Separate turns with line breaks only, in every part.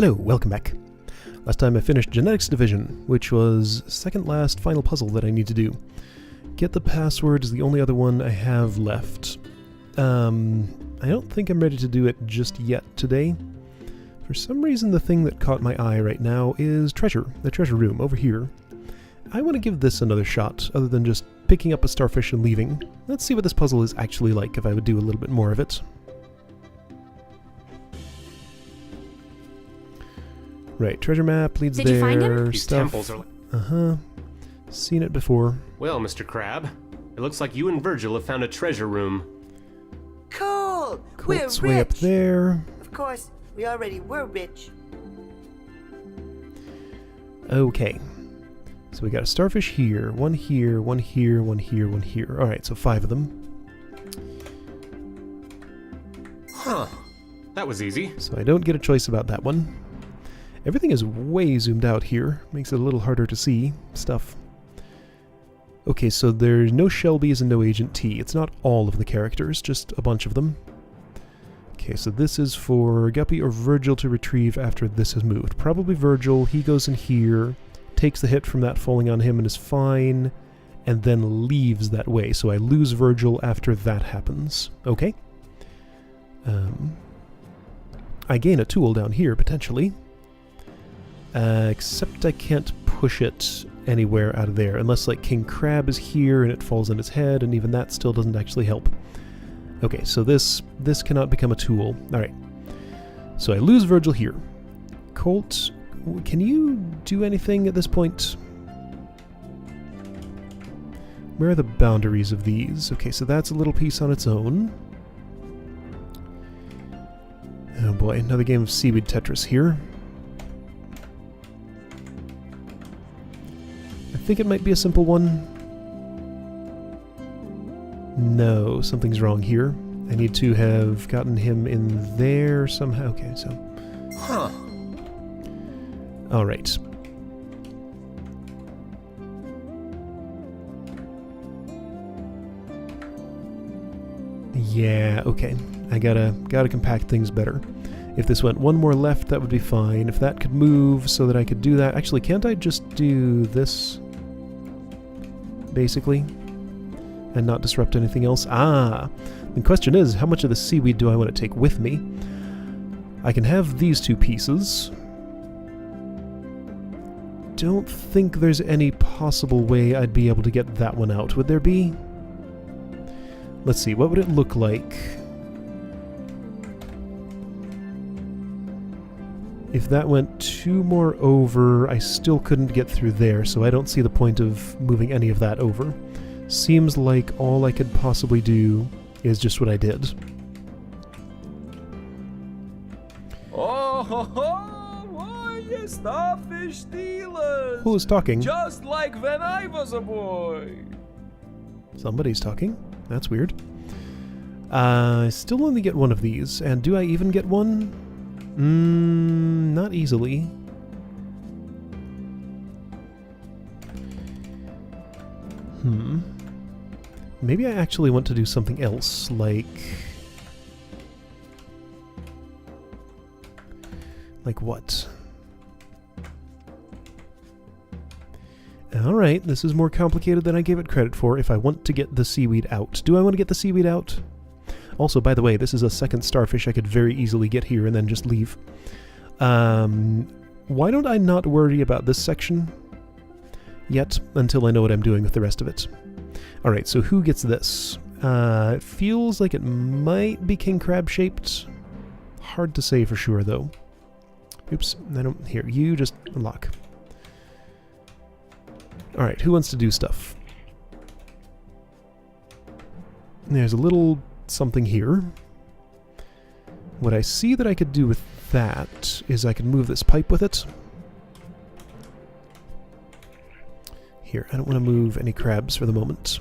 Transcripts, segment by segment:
Hello, welcome back. Last time I finished Genetics Division, which was second last final puzzle that I need to do. Get the password is the only other one I have left. I don't think I'm ready to do it just yet today. For some reason the thing that caught my eye right now is treasure, the treasure room over here. I want to give this another shot, other than just picking up a starfish and leaving. Let's see what this puzzle is actually like if I would do a little bit more of it. Right, treasure map leads there.
Did you find him?
These
Stuff.
temples are...
Uh-huh. Seen it before.
Well, Mr. Crab, it looks like you and Virgil have found a treasure room.
Cool!
Colt's
We're
way
rich!
up there.
Of course, we already were rich.
Okay. So we got a starfish here, one here, one here, one here, one here. Alright, so 5 of them.
Huh. That was easy.
So I don't get a choice about that one. Everything is way zoomed out here. Makes it a little harder to see stuff. Okay, so there's no Shelbys and no Agent T. It's not all of the characters, just a bunch of them. Okay, so this is for Guppy or Virgil to retrieve after this has moved. Probably Virgil. He goes in here, takes the hit from that falling on him and is fine, and then leaves that way. So I lose Virgil after that happens. Okay. I gain a tool down here, potentially. Except I can't push it anywhere out of there, unless like King Crab is here and it falls on his head, and even that still doesn't actually help. Okay, so this cannot become a tool. Alright. So I lose Virgil here. Colt, can you do anything at this point? Where are the boundaries of these? Okay, so that's a little piece on its own. Oh boy, another game of Seaweed Tetris here. I think it might be a simple one. No, something's wrong here. I need to have gotten him in there somehow. Okay, so...
Huh.
Alright. Yeah, okay. I gotta compact things better. If this went one more left, that would be fine. If that could move so that I could do that... Actually, can't I just do this? Basically? And not disrupt anything else? Ah! The question is, how much of the seaweed do I want to take with me? I can have these 2 pieces. Don't think there's any possible way I'd be able to get that one out. Would there be? Let's see, what would it look like if that went 2 more over? I still couldn't get through there, so I don't see the point of moving any of that over. Seems like all I could possibly do is just what I did.
Oh ho ho! Why, yes, Starfish dealers!
Who is talking?
Just like when I was a boy!
Somebody's talking. That's weird. I still only get 1 of these, and do I even get 1? Not easily. Maybe I actually want to do something else, like... Like what? Alright, this is more complicated than I gave it credit for if I want to get the seaweed out. Do I want to get the seaweed out? Also, by the way, this is a second starfish I could very easily get here and then just leave. Why don't I not worry about this section yet until I know what I'm doing with the rest of it? Alright, so who gets this? It feels like it might be King Crab shaped. Hard to say for sure, though. Oops, I don't... Here, you just unlock. Alright, who wants to do stuff? There's a little something here. What I see that I could do with that is I could move this pipe with it. Here, I don't want to move any crabs for the moment.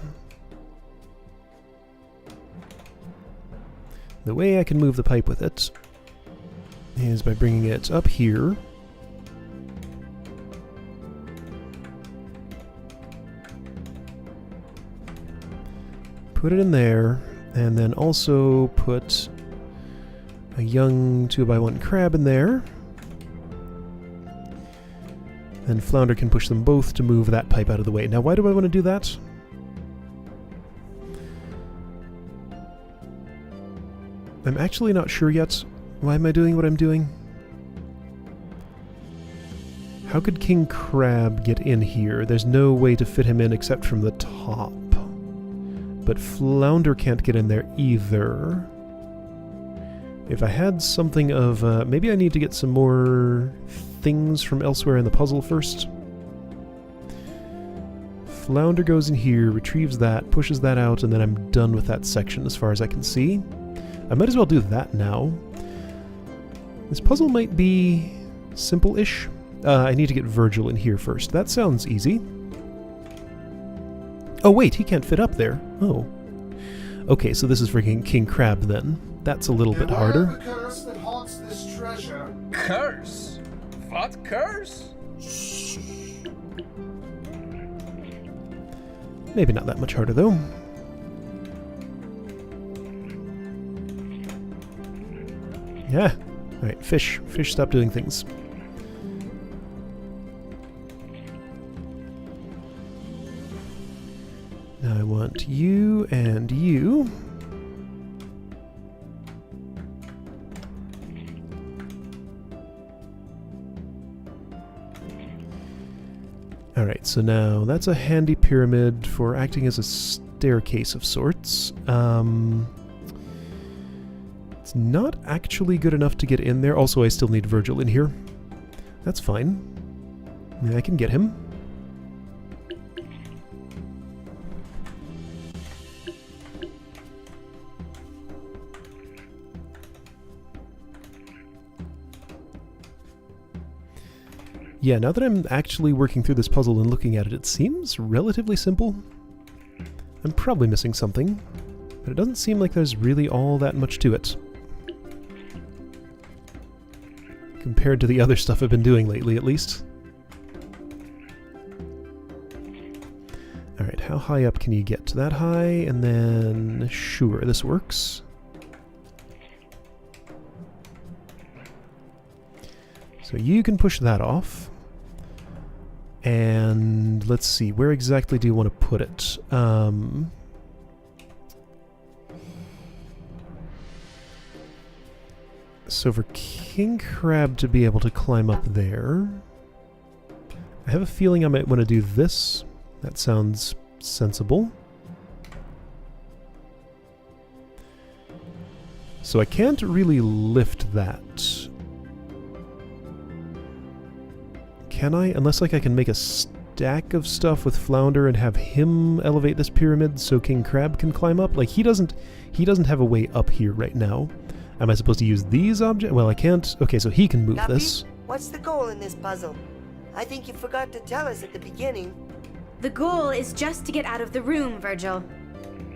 The way I can move the pipe with it is by bringing it up here. Put it in there, and then also put a young 2x1 crab in there. Then Flounder can push them both to move that pipe out of the way. Now, why do I want to do that? I'm actually not sure yet. Why am I doing what I'm doing? How could King Crab get in here? There's no way to fit him in except from the top. But Flounder can't get in there either. If I had something of... maybe I need to get some more things from elsewhere in the puzzle first. Flounder goes in here, retrieves that, pushes that out, and then I'm done with that section as far as I can see. I might as well do that now. This puzzle might be simple-ish. I need to get Virgil in here first. That sounds easy. Oh wait, he can't fit up there. Oh. Okay, so this is for King Crab then. That's a little bit harder.
The curse that haunts this treasure.
Curse? What curse?
Maybe not that much harder though. Yeah. Alright, fish. Fish, stop doing things. Now I want you and you. Alright, so now that's a handy pyramid for acting as a staircase of sorts. It's not actually good enough to get in there. Also, I still need Virgil in here. That's fine. Yeah, I can get him. Yeah, now that I'm actually working through this puzzle and looking at it, it seems relatively simple. I'm probably missing something, but it doesn't seem like there's really all that much to it. Compared to the other stuff I've been doing lately, at least. Alright, how high up can you get? That high, and then... Sure, this works. So you can push that off. And let's see, where exactly do you want to put it? So for King Crab to be able to climb up there, I have a feeling I might want to do this. That sounds sensible. So I can't really lift that. Can I? Unless like I can make a stack of stuff with Flounder and have him elevate this pyramid so King Crab can climb up? Like he doesn't have a way up here right now. Am I supposed to use these objects? Well, I can't. Okay, so he can move
Guppy,
this.
what's the goal in this puzzle? I think you forgot to tell us at the beginning.
The goal is just to get out of the room, Virgil.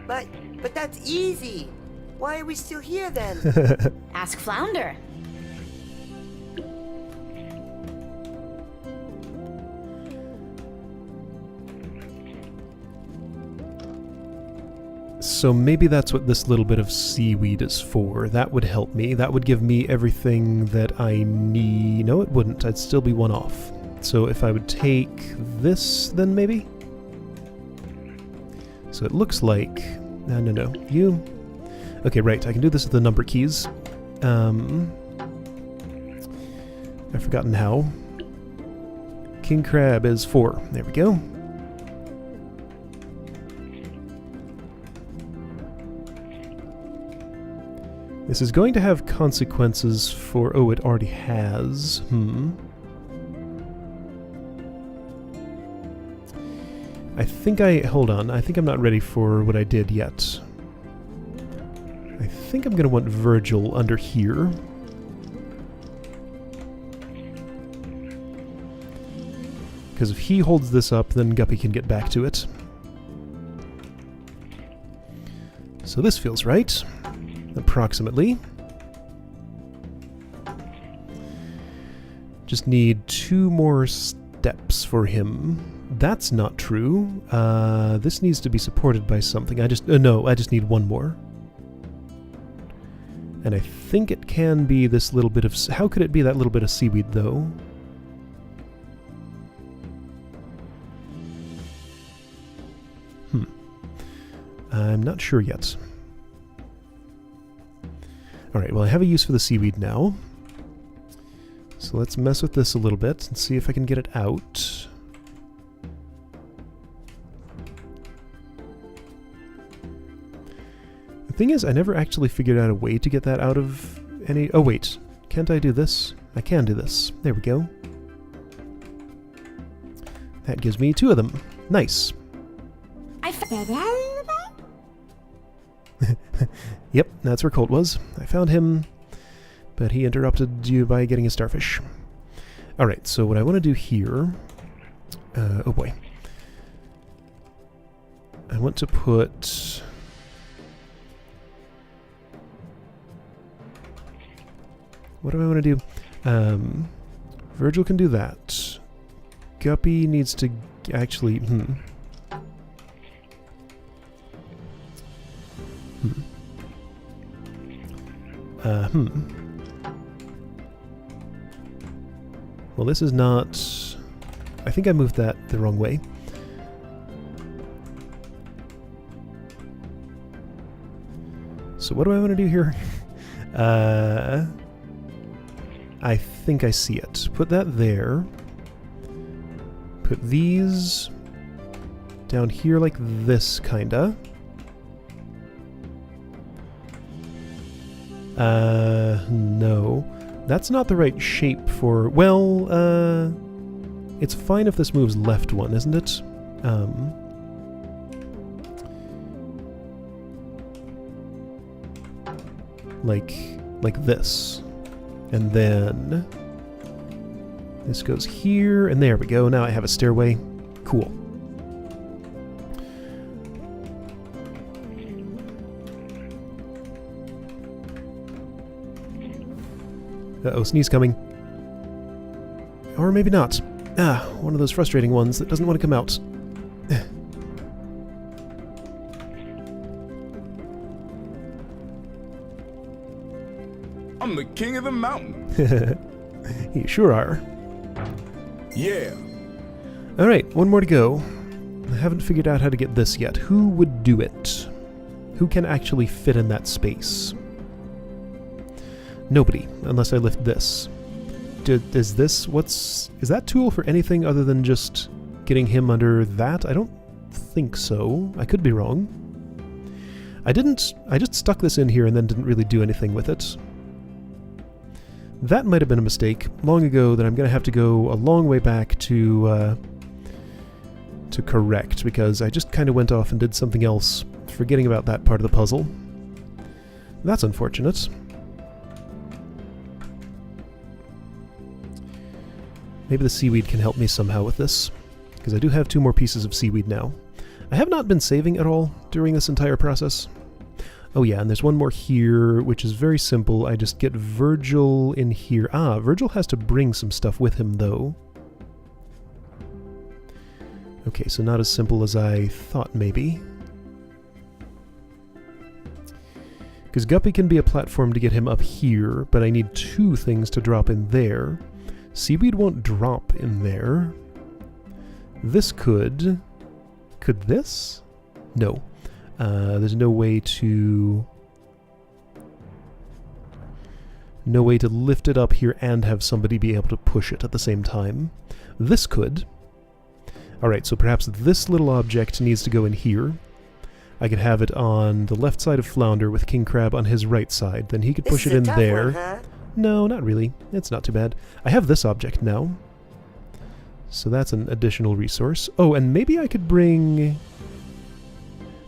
But that's easy. Why are we still here then?
Ask Flounder.
So maybe that's what this little bit of seaweed is for. That would help me. That would give me everything that I need. No, it wouldn't. I'd still be one off. So if I would take this, then maybe? So it looks like... No. You... Okay, right. I can do this with the number keys. I've forgotten how. King Crab is 4. There we go. This is going to have consequences for... Oh, it already has. I think hold on. I think I'm not ready for what I did yet. I think I'm going to want Virgil under here. Because if he holds this up, then Guppy can get back to it. So this feels right. Approximately. Just need 2 more steps for him. That's not true. This needs to be supported by something. No, I just need 1 more. And I think it can be this little bit of... How could it be that little bit of seaweed, though? I'm not sure yet. Alright, well I have a use for the seaweed now. So let's mess with this a little bit and see if I can get it out. The thing is, I never actually figured out a way to get that out of any... Oh wait, can't I do this? I can do this. There we go. That gives me 2 of them. Nice. Yep, that's where Colt was. I found him, but he interrupted you by getting a starfish. Alright, so what I want to do here... oh boy. I want to put... What do I want to do? Virgil can do that. Guppy needs to actually... Well, this is not... I think I moved that the wrong way. So what do I want to do here? I think I see it. Put that there. Put these down here like this, kinda. No. That's not the right shape for... Well, it's fine if this moves left one, isn't it? Like this. And then... this goes here, and there we go. Now I have a stairway. Cool. Uh-oh, sneeze coming. Or maybe not. Ah, one of those frustrating ones that doesn't want to come out.
I'm the king of the mountain.
You sure are.
Yeah.
Alright, one more to go. I haven't figured out how to get this yet. Who would do it? Who can actually fit in that space? Nobody, unless I lift this. Is this... is that tool for anything other than just getting him under that? I don't think so. I could be wrong. I just stuck this in here and then didn't really do anything with it. That might have been a mistake long ago that I'm going to have to go a long way back to correct, because I just kind of went off and did something else, forgetting about that part of the puzzle. That's unfortunate. Maybe the seaweed can help me somehow with this, because I do have 2 more pieces of seaweed now. I have not been saving at all during this entire process. Oh yeah, and there's one more here, which is very simple. I just get Virgil in here. Ah, Virgil has to bring some stuff with him, though. Okay, so not as simple as I thought, maybe. Because Guppy can be a platform to get him up here, but I need 2 things to drop in there. Seaweed won't drop in there. This could... Could this? No. There's no way to... No way to lift it up here and have somebody be able to push it at the same time. This could. Alright, so perhaps this little object needs to go in here. I could have it on the left side of Flounder with King Crab on his right side. Then he could push it in there.
One, huh?
No, not really. It's not too bad. I have this object now. So that's an additional resource. Oh, and maybe I could bring...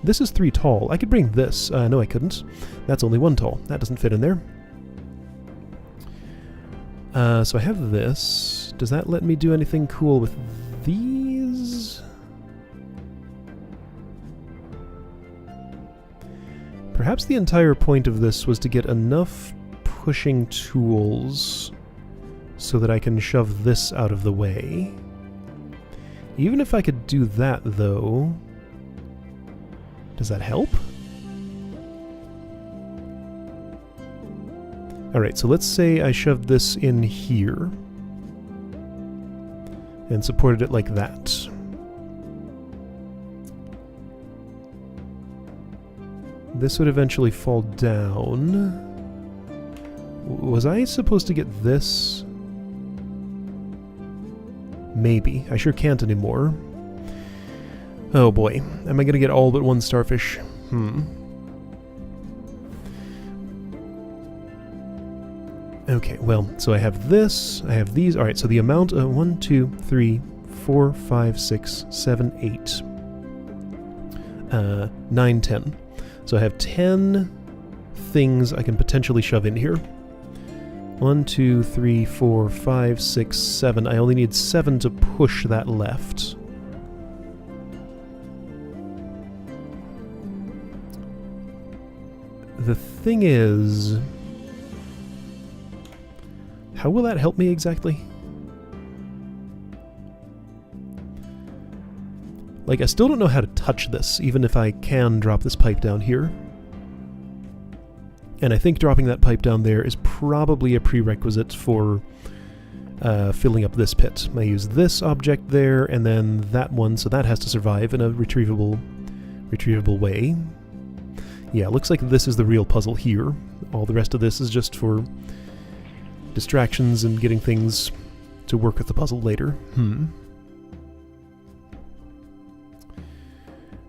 This is 3 tall. I could bring this. No, I couldn't. That's only 1 tall. That doesn't fit in there. So I have this. Does that let me do anything cool with these? Perhaps the entire point of this was to get enough pushing tools so that I can shove this out of the way. Even if I could do that, though... Does that help? Alright, so let's say I shoved this in here and supported it like that. this would eventually fall down. Was I supposed to get this? Maybe. I sure can't anymore. Oh boy. Am I gonna get all but one starfish? Okay, well, so I have this, I have these. Alright, so the amount of 1, 2, 3, 4, 5, 6, 7, 8, 9, 10. So I have 10 things I can potentially shove in here. 1, 2, 3, 4, 5, 6, 7. I only need 7 to push that left. The thing is, how will that help me exactly? Like, I still don't know how to touch this, even if I can drop this pipe down here. And I think dropping that pipe down there is probably a prerequisite for filling up this pit. I use this object there, and then that one, so that has to survive in a retrievable way. Yeah, looks like this is the real puzzle here. All the rest of this is just for distractions and getting things to work with the puzzle later.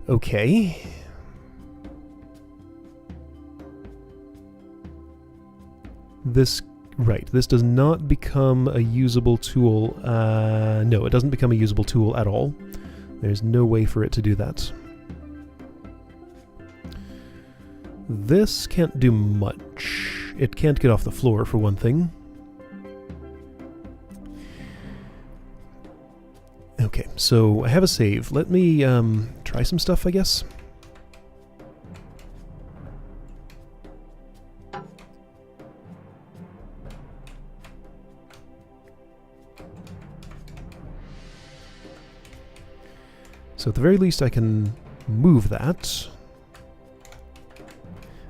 Okay. This does not become a usable tool. No, it doesn't become a usable tool at all. There's no way for it to do that. This can't do much. It can't get off the floor, for one thing. Okay, so I have a save. Let me try some stuff, I guess. So at the very least I can move that.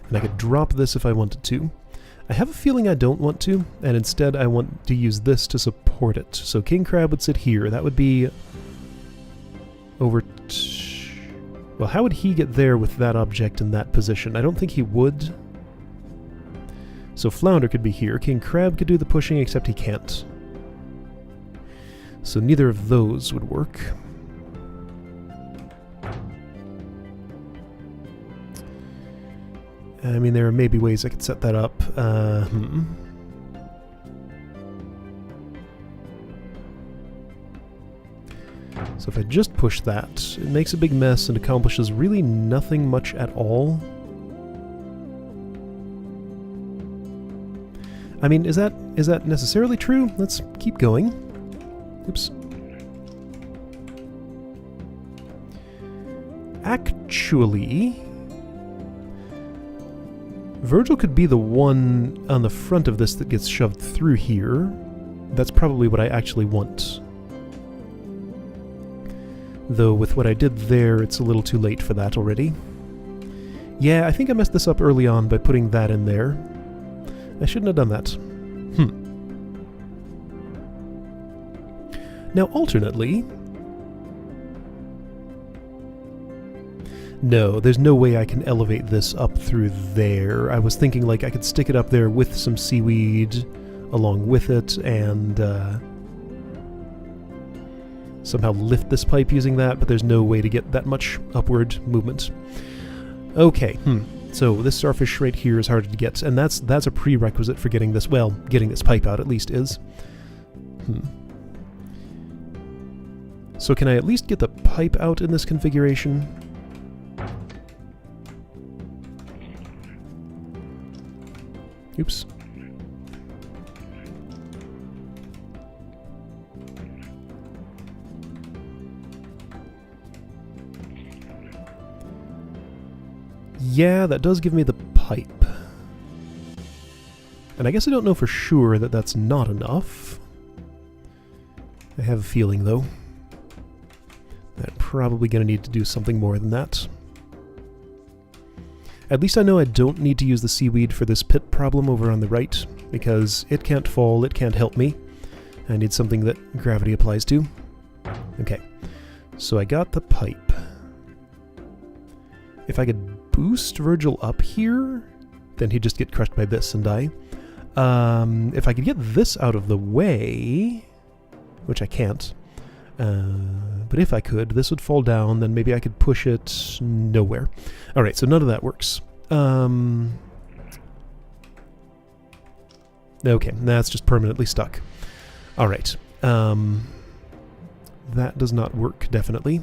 And I could drop this if I wanted to. I have a feeling I don't want to, and instead I want to use this to support it. So King Crab would sit here. That would be over... Well, how would he get there with that object in that position? I don't think he would. So Flounder could be here. King Crab could do the pushing, except he can't. So neither of those would work. I mean, there are maybe ways I could set that up. So if I just push that, it makes a big mess and accomplishes really nothing much at all. I mean, is that necessarily true? Let's keep going. Oops. Actually, Virgil could be the one on the front of this that gets shoved through here. That's probably what I actually want. Though with what I did there, it's a little too late for that already. Yeah, I think I messed this up early on by putting that in there. I shouldn't have done that. Now, alternately... No, there's no way I can elevate this up through there. I was thinking like I could stick it up there with some seaweed along with it and somehow lift this pipe using that, but there's no way to get that much upward movement. Okay, so this starfish right here is harder to get, and that's a prerequisite for getting this, well, getting this pipe out at least is. So can I at least get the pipe out in this configuration? Oops. Yeah, that does give me the pipe. And I guess I don't know for sure that that's not enough. I have a feeling, though. I'm probably going to need to do something more than that. At least I know I don't need to use the seaweed for this pit problem over on the right, because it can't fall, it can't help me. I need something that gravity applies to. Okay, so I got the pipe. If I could boost Virgil up here, then he'd just get crushed by this and die. If I could get this out of the way, which I can't, but if I could, this would fall down, then maybe I could push it nowhere. Alright, so none of that works. Okay, that's just permanently stuck. Alright. That does not work, definitely.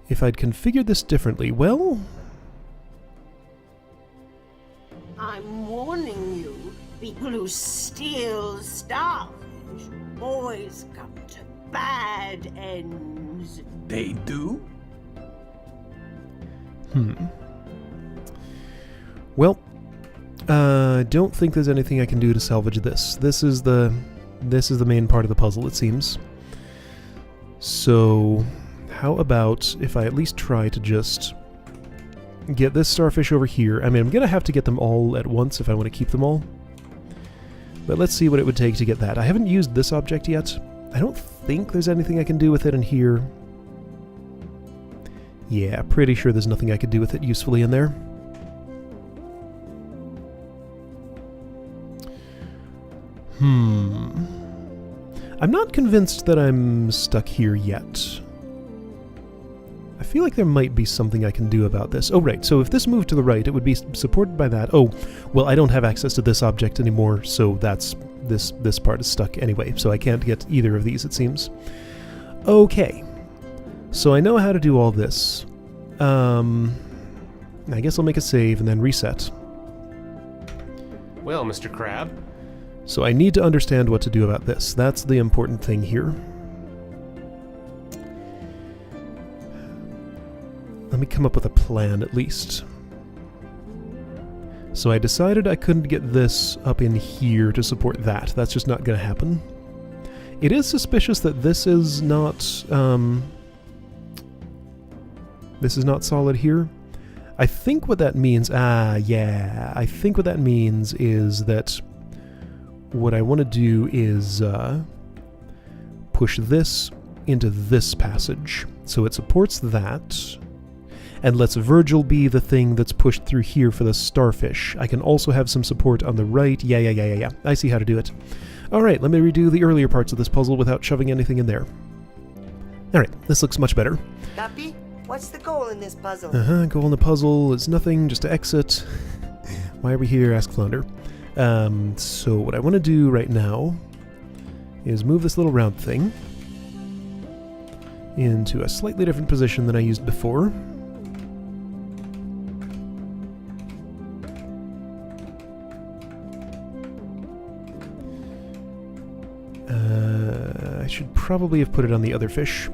If I'd configured this differently, well...
I'm warning you, people who steal Starfish always come to bad ends.
They do?
Well, don't think there's anything I can do to salvage this. This is the main part of the puzzle, it seems. So, how about if I at least try to just get this starfish over here? I mean, I'm gonna have to get them all at once if I want to keep them all. But let's see what it would take to get that. I haven't used this object yet. I don't think there's anything I can do with it in here. Yeah, pretty sure there's nothing I could do with it usefully in there. I'm not convinced that I'm stuck here yet. I feel like there might be something I can do about this. Oh, right, so if this moved to the right, it would be supported by that. Oh, well, I don't have access to this object anymore, so that's... this part is stuck anyway, so I can't get either of these, it seems. Okay. So I know how to do all this. I guess I'll make a save and then reset.
Well, Mr. Crab.
So I need to understand what to do about this. That's the important thing here. Let me come up with a plan, at least. So I decided I couldn't get this up in here to support that. That's just not going to happen. It is suspicious that this is not solid here. I think what that means... yeah. I think what that means is that what I want to do is push this into this passage. So it supports that, and lets Virgil be the thing that's pushed through here for the starfish. I can also have some support on the right. Yeah. I see how to do it. Alright, let me redo the earlier parts of this puzzle without shoving anything in there. Alright, this looks much better.
Guppy, what's the goal in this puzzle?
Goal in the puzzle is nothing, just to exit. Why are we here? Ask Flounder. So what I want to do right now is move this little round thing into a slightly different position than I used before. I should probably have put it on the other fish.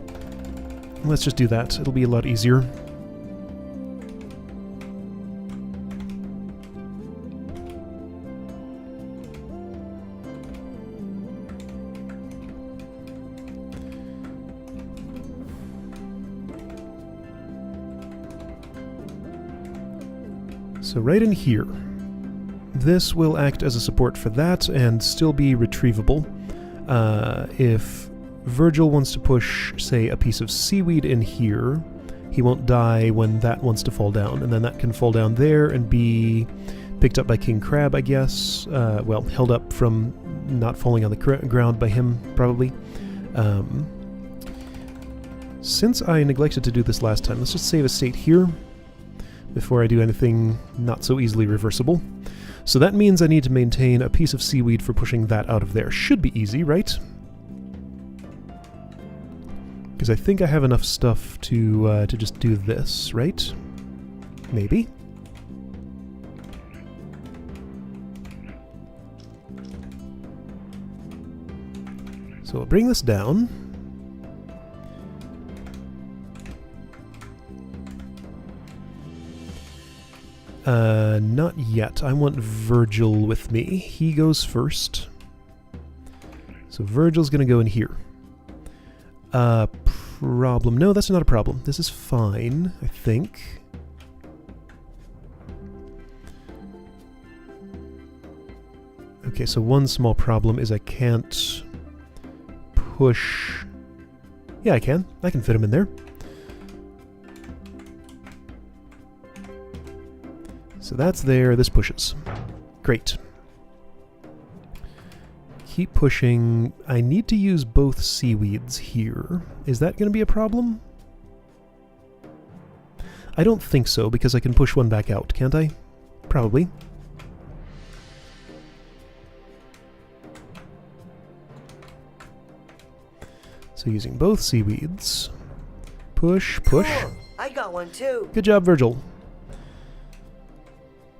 Let's just do that. It'll be a lot easier. So right in here. This will act as a support for that and still be retrievable. If Virgil wants to push, say, a piece of seaweed in here, he won't die when that wants to fall down, and then that can fall down there and be picked up by King Crab, I guess. Well, held up from not falling on the ground by him, probably. Since I neglected to do this last time, let's just save a state here before I do anything not so easily reversible. So that means I need to maintain a piece of seaweed for pushing that out of there. Should be easy, right? Because I think I have enough stuff to just do this, right? Maybe? So we'll bring this down. Not yet. I want Virgil with me. He goes first. So Virgil's gonna go in here. Problem. No, that's not a problem. This is fine, I think. Okay, so one small problem is I can't push... Yeah, I can. I can fit him in there. So that's there, this pushes. Great. Keep pushing. I need to use both seaweeds here. Is that going to be a problem? I don't think so, because I can push one back out, can't I? Probably. So using both seaweeds. Push, push.
Cool. I got one too.
Good job, Virgil.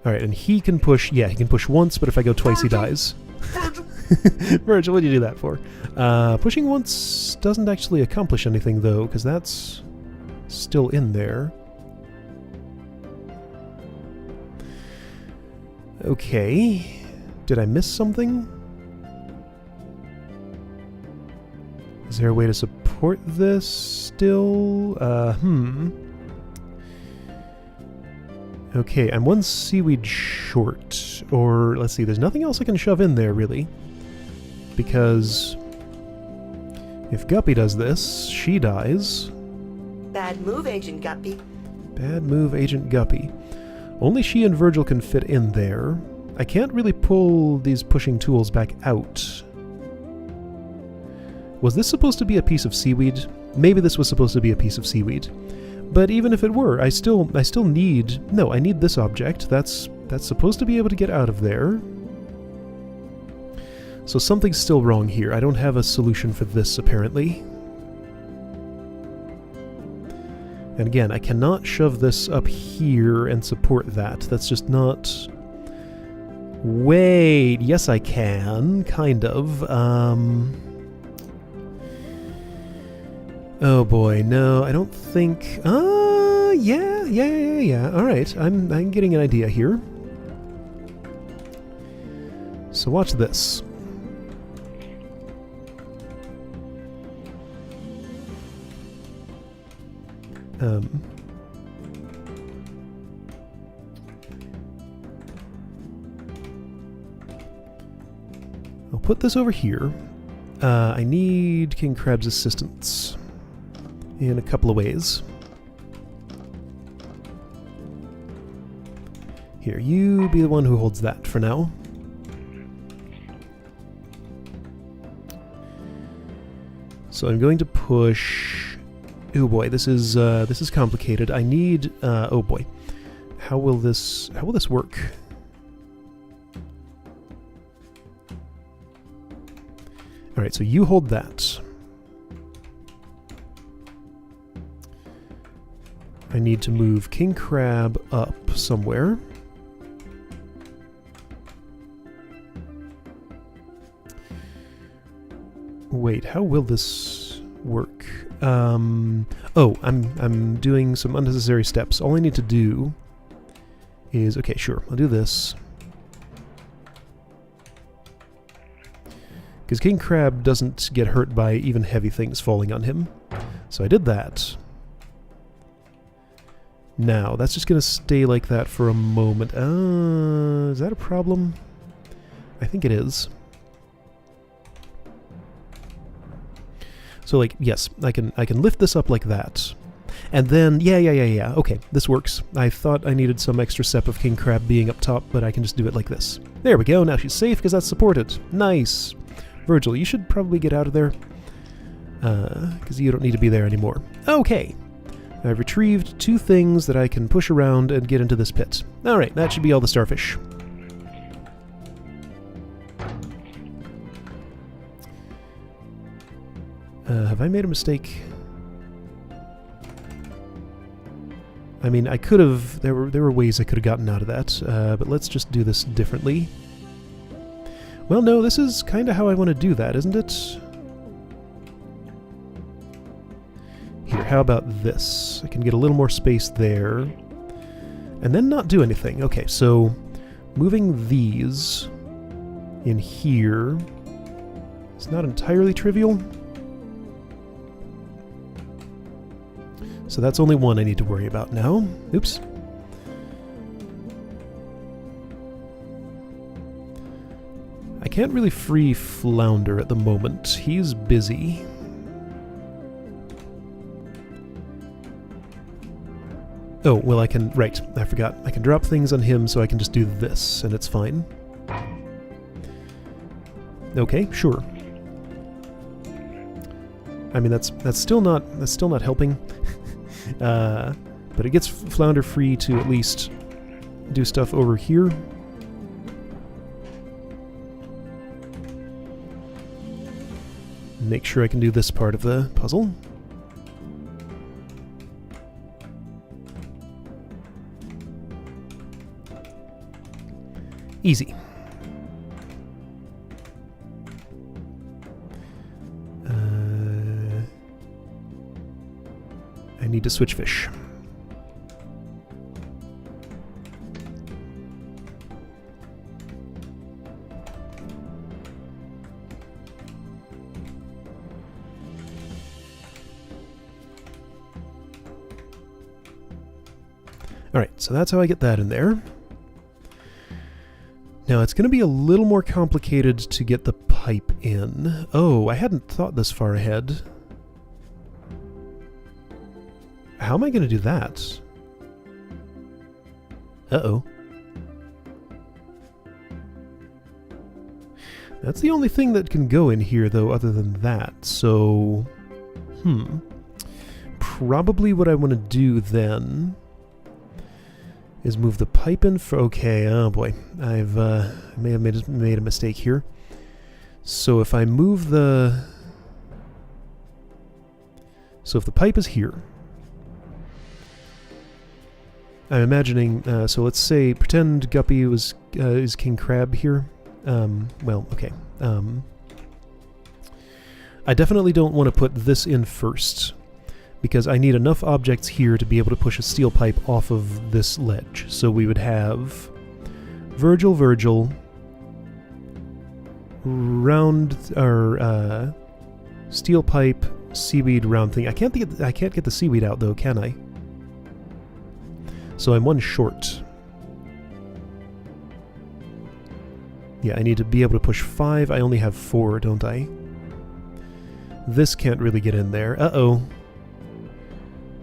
Alright, and he can push... Yeah, he can push once, but if I go twice, he dies. Virgil, what did you do that for? Pushing once doesn't actually accomplish anything, though, because that's still in there. Okay. Did I miss something? Is there a way to support this still? Okay, I'm one seaweed short. Or, let's see, there's nothing else I can shove in there, really. Because if Guppy does this, she dies.
Bad move, Agent Guppy.
Bad move, Agent Guppy. Only she and Virgil can fit in there. I can't really pull these pushing tools back out. Was this supposed to be a piece of seaweed? Maybe this was supposed to be a piece of seaweed. But even if it were, I still need... No, I need this object. That's supposed to be able to get out of there. So something's still wrong here. I don't have a solution for this, apparently. And again, I cannot shove this up here and support that. That's just not... Wait, yes I can, kind of. Oh boy, no, I don't think... Yeah. Alright, I'm getting an idea here. So watch this. I'll put this over here. I need King Crab's assistance in a couple of ways. Here, you be the one who holds that for now. So I'm going to push... Oh boy, this is complicated. I need... oh boy. How will this work? Alright, so you hold that. I need to move King Crab up somewhere. Wait, how will this work? Oh, I'm doing some unnecessary steps. All I need to do is... Okay, sure, I'll do this. Because King Crab doesn't get hurt by even heavy things falling on him. So I did that. Now, that's just going to stay like that for a moment. Is that a problem? I think it is. So, like, yes, I can lift this up like that. And then, yeah, okay, this works. I thought I needed some extra step of King Crab being up top, but I can just do it like this. There we go, now she's safe because that's supported. Nice. Virgil, you should probably get out of there. Because you don't need to be there anymore. Okay. I've retrieved 2 things that I can push around and get into this pit. Alright, that should be all the starfish. Have I made a mistake? I mean, I could have... There were ways I could have gotten out of that, but let's just do this differently. Well, no, this is kind of how I want to do that, isn't it? Here, how about this? I can get a little more space there. And then not do anything. Okay, so moving these in here is not entirely trivial. So that's only one I need to worry about now. Oops. I can't really free Flounder at the moment. He's busy. Oh, well I can... Right, I forgot. I can drop things on him so I can just do this, and it's fine. Okay, sure. I mean, that's still not helping. But it gets Flounder free to at least do stuff over here. Make sure I can do this part of the puzzle. Easy. I need to switch fish. Alright, so that's how I get that in there. Now, it's going to be a little more complicated to get the pipe in. Oh, I hadn't thought this far ahead. How am I going to do that? Uh-oh. That's the only thing that can go in here, though, other than that. So, probably what I want to do then is move the pipe in for... Okay, oh boy. I may have made a mistake here. So if I move the... So if the pipe is here... I'm imagining... so let's say, pretend Guppy is King Crab here. Well, okay. I definitely don't want to put this in first, because I need enough objects here to be able to push a steel pipe off of this ledge. So we would have Virgil, round, or steel pipe, seaweed, round thing. I can't get the seaweed out though, can I? So I'm one short. Yeah, I need to be able to push 5. I only have 4, don't I? This can't really get in there. Uh-oh.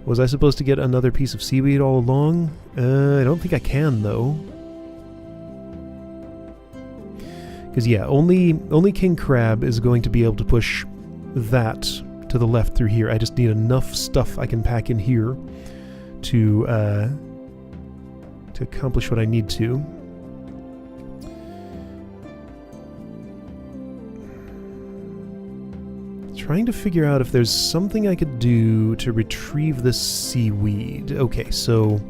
Was I supposed to get another piece of seaweed all along? I don't think I can, though. Because, yeah, only King Crab is going to be able to push that to the left through here. I just need enough stuff I can pack in here to accomplish what I need to. Trying to figure out if there's something I could do to retrieve this seaweed. Okay, so...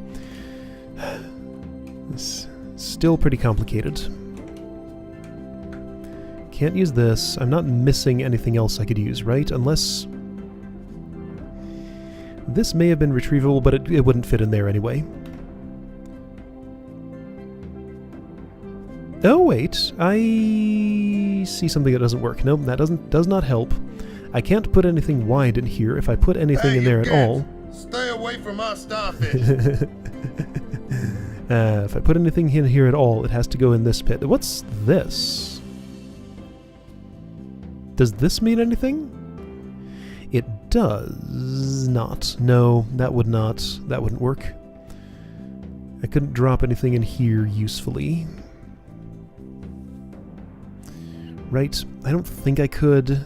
It's still pretty complicated. Can't use this. I'm not missing anything else I could use, right? Unless... This may have been retrievable, but it wouldn't fit in there anyway. Oh, wait. I see something that doesn't work. Nope, that does not help. I can't put anything wide in here. If I put anything in there at all...
Stay away from our starfish!
If I put anything in here at all, it has to go in this pit. What's this? Does this mean anything? It does not. No, that wouldn't work. I couldn't drop anything in here usefully. Right, I don't think I could...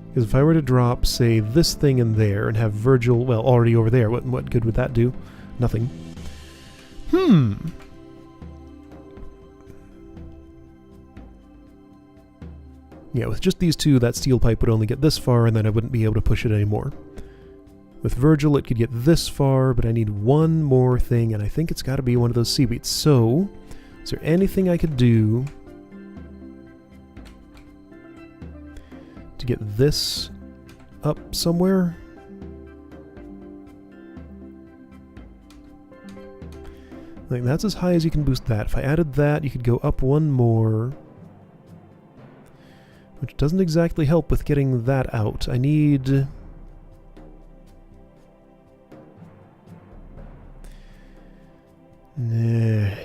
Because if I were to drop, say, this thing in there and have Virgil, well, already over there, what good would that do? Nothing. Yeah, with just these two, that steel pipe would only get this far, and then I wouldn't be able to push it anymore. With Virgil, it could get this far, but I need one more thing, and I think it's got to be one of those seaweeds. So, is there anything I could do to get this up somewhere? Like, that's as high as you can boost that. If I added that, you could go up one more, which doesn't exactly help with getting that out. I need...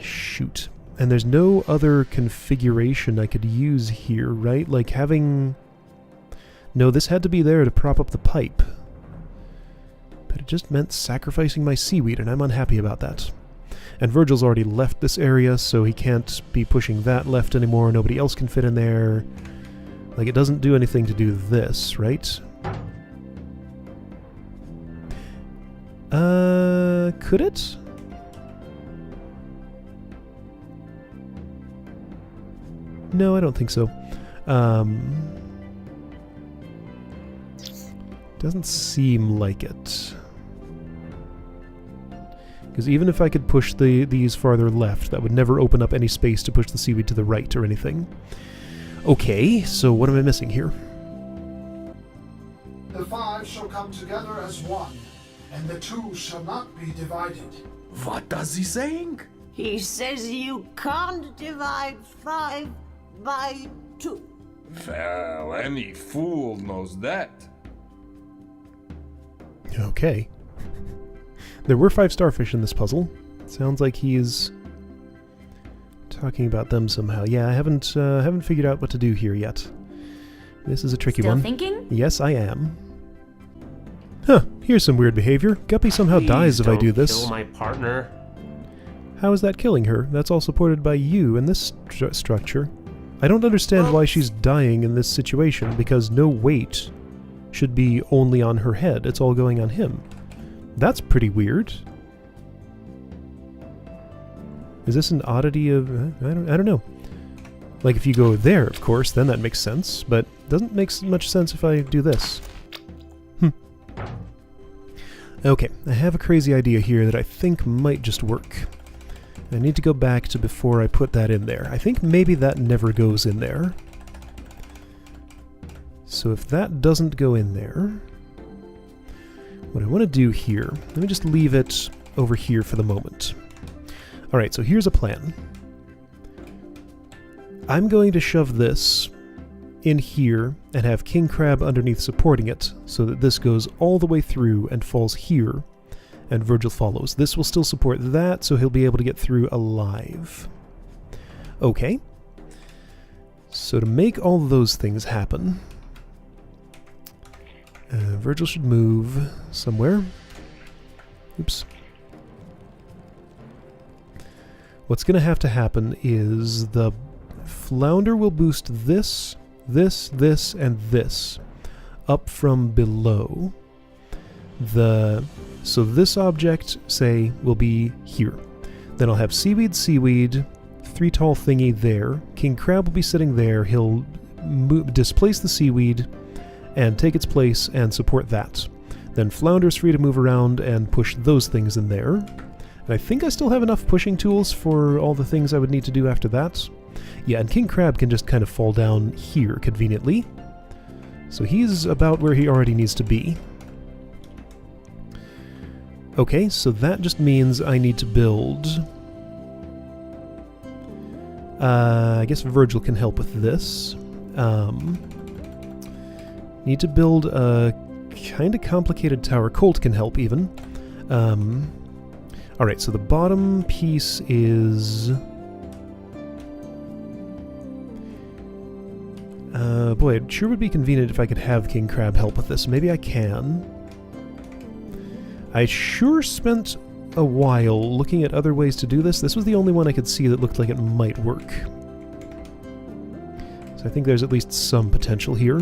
shoot. And there's no other configuration I could use here, right? Like having... No, this had to be there to prop up the pipe. But it just meant sacrificing my seaweed, and I'm unhappy about that. And Virgil's already left this area, so he can't be pushing that left anymore. Nobody else can fit in there. Like, it doesn't do anything to do this, right? Could it? No, I don't think so. Doesn't seem like it. Because even if I could push these farther left, that would never open up any space to push the seaweed to the right or anything. Okay, so what am I missing here?
The 5 shall come together as one, and the 2 shall not be divided.
What does he saying?
He says you can't divide 5 by 2.
Well, any fool knows that.
Okay. There were 5 starfish in this puzzle. Sounds like he's talking about them somehow. Yeah, I haven't figured out what to do here yet. This is a tricky
Still
one.
thinking?
Yes, I am. Huh, here's some weird behavior. Guppy somehow dies if I do this.
Kill my partner.
How is that killing her? That's all supported by you in this structure. I don't understand why she's dying in this situation, because no weight should be only on her head. It's all going on him. That's pretty weird. Is this an oddity of... I don't know. Like, if you go there, of course, then that makes sense, but doesn't make much sense if I do this. Okay, I have a crazy idea here that I think might just work. I need to go back to before I put that in there. I think maybe that never goes in there. So if that doesn't go in there, what I want to do here, let me just leave it over here for the moment. Alright, so here's a plan. I'm going to shove this in here and have King Crab underneath supporting it, so that this goes all the way through and falls here, and Virgil follows. This will still support that, so he'll be able to get through alive. Okay. So to make all those things happen, Virgil should move somewhere. Oops. What's going to have to happen is the flounder will boost this, this, this, and this up from below. So this object, say, will be here. Then I'll have seaweed, 3 tall thingy there. King Crab will be sitting there. He'll displace the seaweed and take its place and support that. Then Flounder's free to move around and push those things in there. And I think I still have enough pushing tools for all the things I would need to do after that. Yeah, and King Crab can just kind of fall down here conveniently. So he's about where he already needs to be. Okay, so that just means I need to build... I guess Virgil can help with this. Need to build a kind of complicated tower. Colt can help, even. Alright, so the bottom piece is... boy, it sure would be convenient if I could have King Crab help with this. Maybe I can. I sure spent a while looking at other ways to do this. This was the only one I could see that looked like it might work. So I think there's at least some potential here.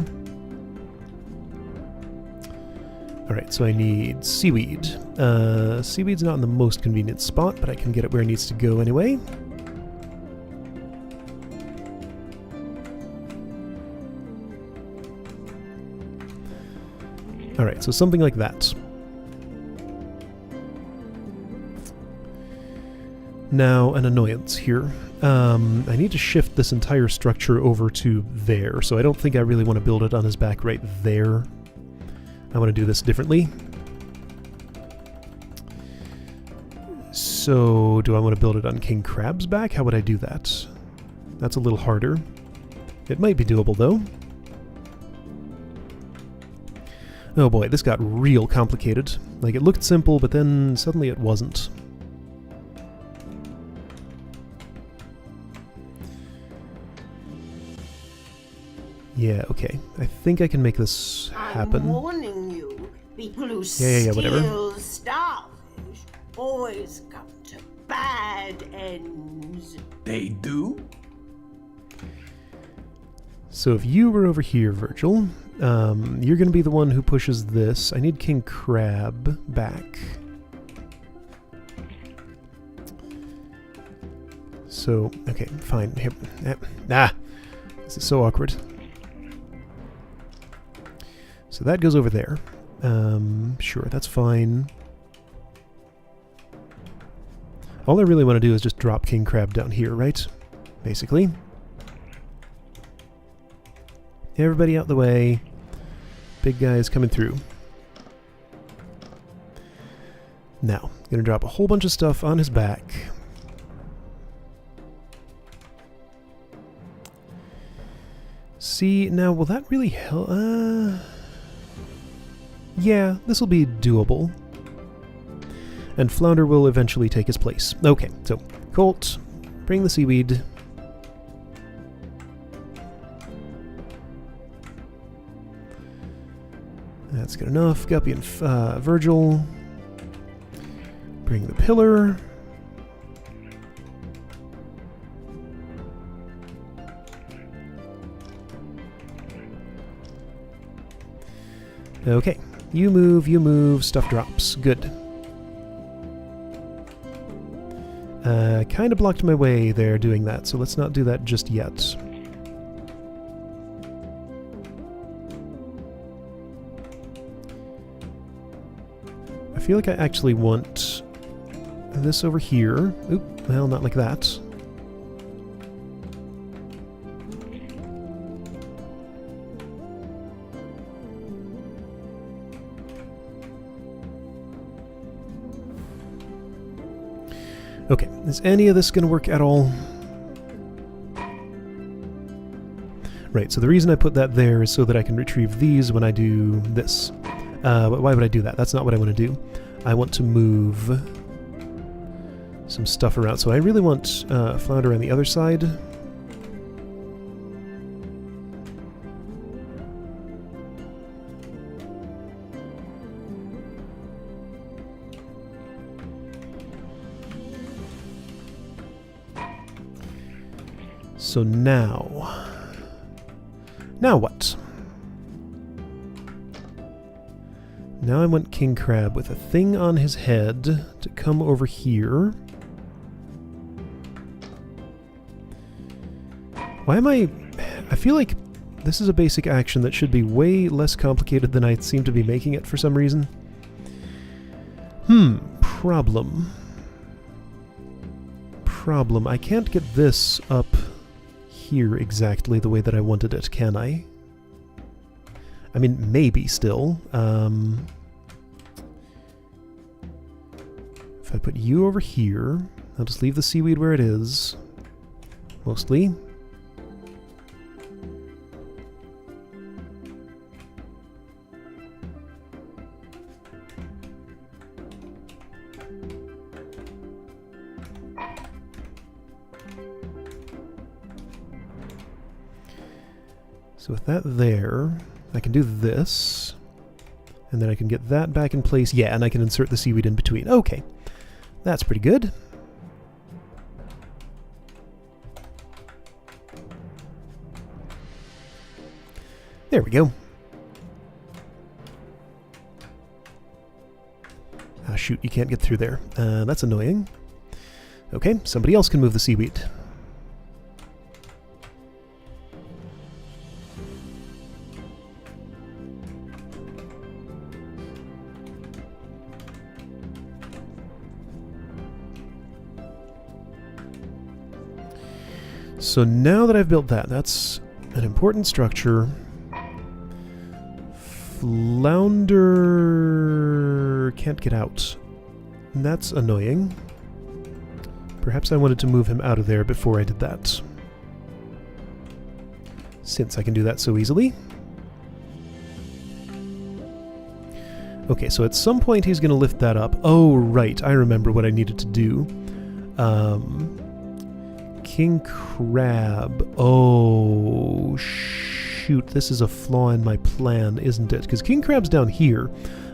Alright, so I need seaweed. Seaweed's not in the most convenient spot, but I can get it where it needs to go anyway. Alright, so something like that. Now, an annoyance here. I need to shift this entire structure over to there, so I don't think I really want to build it on his back right there. I want to do this differently. So, do I want to build it on King Crab's back? How would I do that? That's a little harder. It might be doable, though. Oh boy, this got real complicated. Like, it looked simple, but then suddenly it wasn't. Yeah, okay. I think I can make this happen.
I'm warning you, people who
Yeah, whatever.
steal starfish always come to bad ends.
They do?
So if you were over here, Virgil, you're going to be the one who pushes this. I need King Crab back. So, okay, fine. Here. This is so awkward. So that goes over there. Sure, that's fine. All I really want to do is just drop King Crab down here, right? Basically. Everybody out the way. Big guy is coming through. Now, gonna drop a whole bunch of stuff on his back. See, now will that really help? Yeah, this will be doable. And Flounder will eventually take his place. Okay, so Colt, bring the seaweed. That's good enough. Guppy and Virgil. Bring the pillar. Okay. You move, stuff drops. Good. Kind of blocked my way there doing that, so let's not do that just yet. I feel like I actually want this over here. Oop, well, not like that. Okay, is any of this going to work at all? Right, so the reason I put that there is so that I can retrieve these when I do this. But why would I do that? That's not what I want to do. I want to move some stuff around. So I really want Flounder on the other side. So now what? Now I want King Crab with a thing on his head to come over here. Why am I feel like this is a basic action that should be way less complicated than I seem to be making it for some reason. Problem. I can't get this up here exactly the way that I wanted it, can I? I mean, maybe still. If I put you over here, I'll just leave the seaweed where it is. Mostly. So with that there, I can do this, and then I can get that back in place. Yeah, and I can insert the seaweed in between. Okay, that's pretty good. There we go. Ah, shoot, you can't get through there. That's annoying. Okay, somebody else can move the seaweed. So now that I've built that, that's an important structure. Flounder can't get out. That's annoying. Perhaps I wanted to move him out of there before I did that, since I can do that so easily. Okay, so at some point he's going to lift that up. Oh, right, I remember what I needed to do. King Crab. Oh, shoot, this is a flaw in my plan, isn't it? Because King Crab's down here.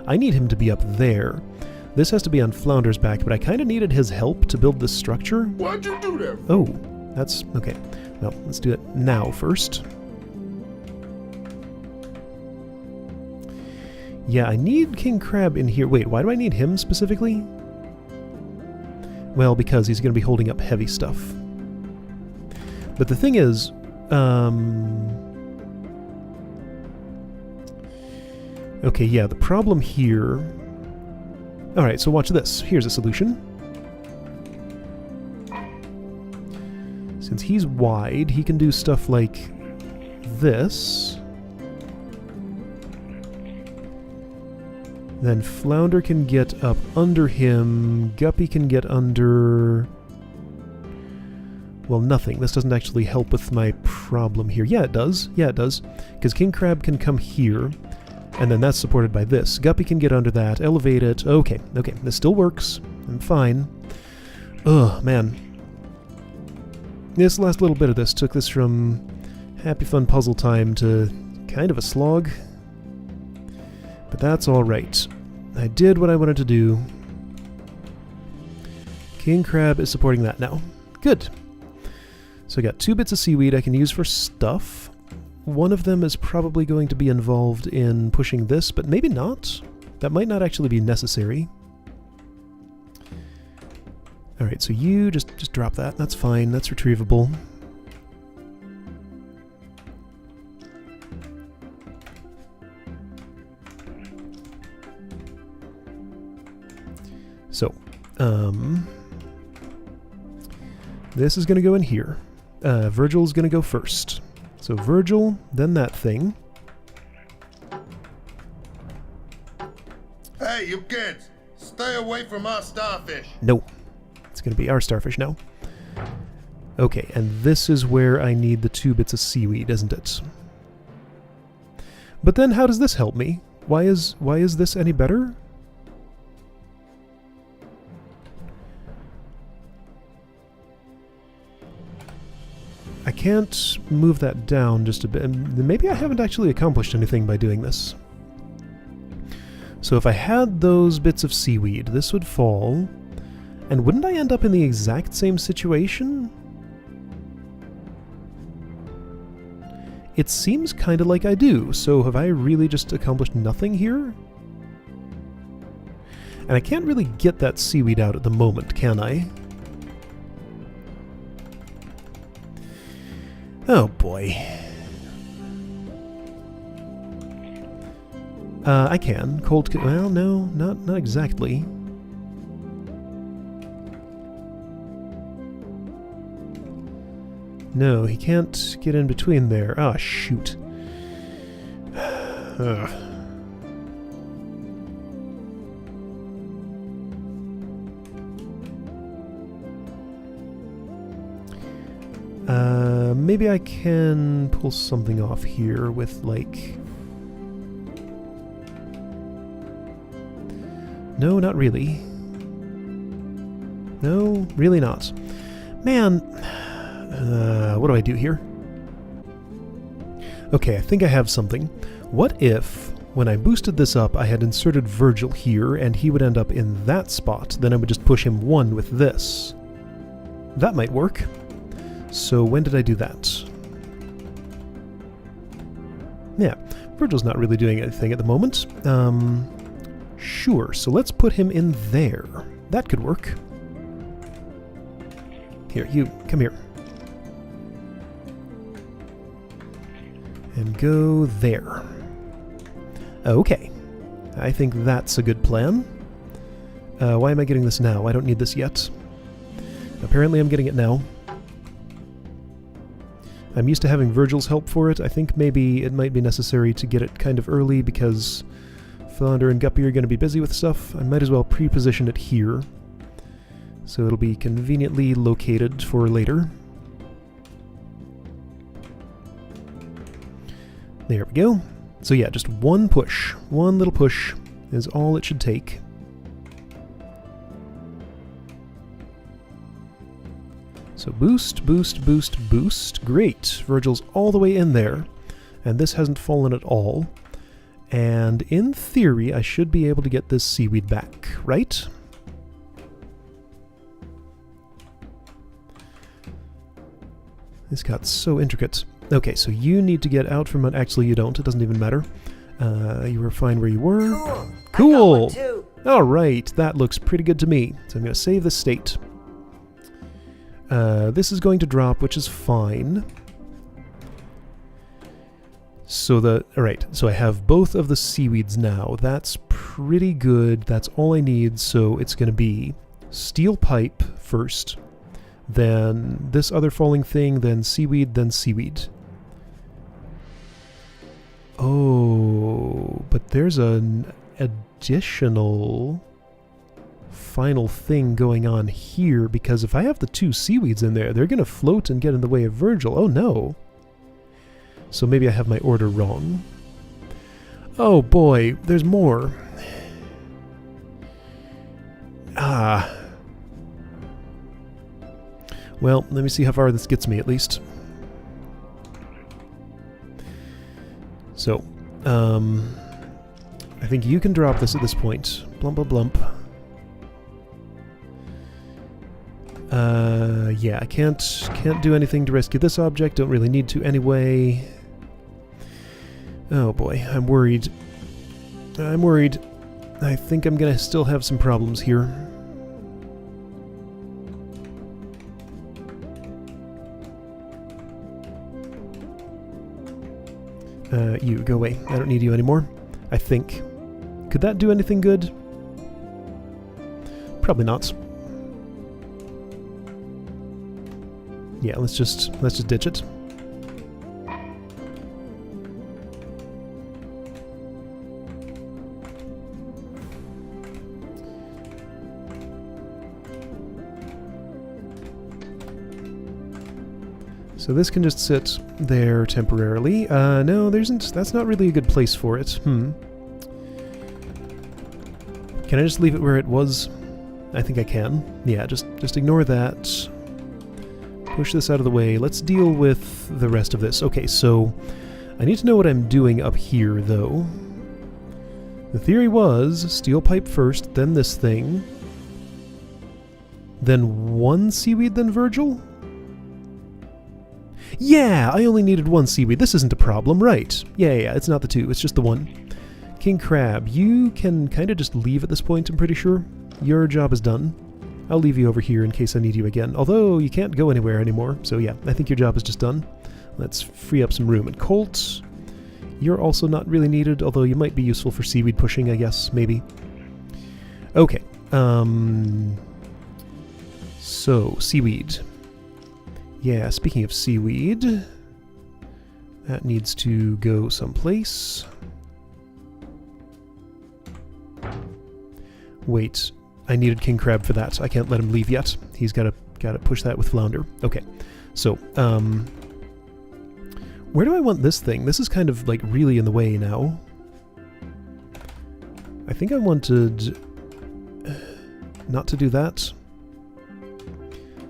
I need him to be up there. This has to be on Flounder's back, but I kind of needed his help to build this structure.
Why'd you do that?
Oh, that's... okay. Well, let's do it now first. Yeah, I need King Crab in here. Wait, why do I need him specifically? Well, because he's going to be holding up heavy stuff. But the thing is... okay, yeah, the problem here... Alright, so watch this. Here's a solution. Since he's wide, he can do stuff like this. Then Flounder can get up under him. Guppy can get under... well, nothing. This doesn't actually help with my problem here. Yeah, it does. Yeah, it does. Because King Crab can come here, and then that's supported by this. Guppy can get under that, elevate it. Okay, okay, this still works. I'm fine. Ugh, man. This last little bit of this took this from happy fun puzzle time to kind of a slog. But that's alright. I did what I wanted to do. King Crab is supporting that now. Good. So I got 2 bits of seaweed I can use for stuff. One of them is probably going to be involved in pushing this, but maybe not. That might not actually be necessary. Alright, so you just drop that. That's fine. That's retrievable. So, this is going to go in here. Virgil's going to go first. So Virgil, then that thing.
Hey, you kids! Stay away from our starfish!
No. It's going to be our starfish now. Okay, and this is where I need the 2 bits of seaweed, isn't it? But then how does this help me? Why is this any better? I can't move that down just a bit. Maybe I haven't actually accomplished anything by doing this. So if I had those bits of seaweed, this would fall. And wouldn't I end up in the exact same situation? It seems kind of like I do. So have I really just accomplished nothing here? And I can't really get that seaweed out at the moment, can I? Oh boy. I can. Well, no, not exactly. No, he can't get in between there. Ah, shoot. Ugh. Maybe I can pull something off here with, like... No, not really. No, really not. Man, what do I do here? Okay, I think I have something. What if, when I boosted this up, I had inserted Virgil here, and he would end up in that spot? Then I would just push him 1 with this. That might work. So when did I do that? Yeah, Virgil's not really doing anything at the moment. Sure, so let's put him in there. That could work. Here, you, come here. And go there. Okay. I think that's a good plan. Why am I getting this now? I don't need this yet. Apparently I'm getting it now. I'm used to having Virgil's help for it. I think maybe it might be necessary to get it kind of early because Flounder and Guppy are going to be busy with stuff. I might as well pre-position it here, so it'll be conveniently located for later. There we go. So yeah, just 1 push. 1 little push is all it should take. So boost, boost, boost, boost. Great. Virgil's all the way in there. And this hasn't fallen at all. And in theory, I should be able to get this seaweed back, right? This got so intricate. Okay, so you need to get out from it. Actually, you don't. It doesn't even matter. You were fine where you were.
Cool.
Cool.
I got one too.
All right, that looks pretty good to me. So I'm going to save the state. This is going to drop, which is fine. So alright, so I have both of the seaweeds now. That's pretty good. That's all I need. So it's going to be steel pipe first, then this other falling thing, then seaweed, then seaweed. Oh, but there's an additional final thing going on here, because if I have the two seaweeds in there, they're going to float and get in the way of Virgil. Oh no. So maybe I have my order wrong. Oh boy, there's more. Ah. Well, let me see how far this gets me at least. So, I think you can drop this at this point. Blump a blump. Yeah, I can't do anything to rescue this object. Don't really need to anyway. Oh boy, I'm worried. I'm worried. I think I'm gonna still have some problems here. You, go away. I don't need you anymore. I think. Could that do anything good? Probably not. Yeah, let's just ditch it. So this can just sit there temporarily. No, there isn't. That's not really a good place for it. Can I just leave it where it was? I think I can. Yeah, just ignore that. Push this out of the way. Let's deal with the rest of this. Okay, so I need to know what I'm doing up here, though. The theory was steel pipe first, then this thing. Then one seaweed, then Virgil? Yeah, I only needed one seaweed. This isn't a problem, right? Yeah, it's not the two, it's just the one. King Crab, you can kind of just leave at this point, I'm pretty sure. Your job is done. I'll leave you over here in case I need you again. Although, you can't go anywhere anymore, so yeah, I think your job is just done. Let's free up some room. And Colt, you're also not really needed, although you might be useful for seaweed pushing, I guess, maybe. Okay, so, seaweed. Yeah, speaking of seaweed, that needs to go someplace. Wait, I needed King Crab for that. I can't let him leave yet. He's gotta push that with Flounder. Okay, so, where do I want this thing? This is kind of, like, really in the way now. I think I wanted not to do that.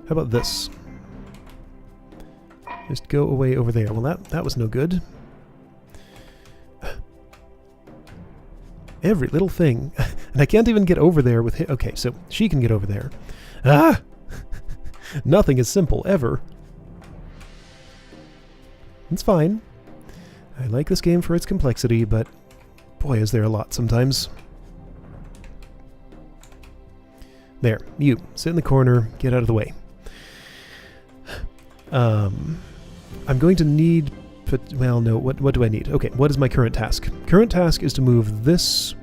How about this? Just go away over there. Well, that was no good. Every little thing. And I can't even get over there with him. Okay, so she can get over there. Ah! Nothing is simple, ever. It's fine. I like this game for its complexity, but boy, is there a lot sometimes. There, you. Sit in the corner. Get out of the way. I'm going to need... Well, no, what do I need? Okay, what is my current task? Current task is to move this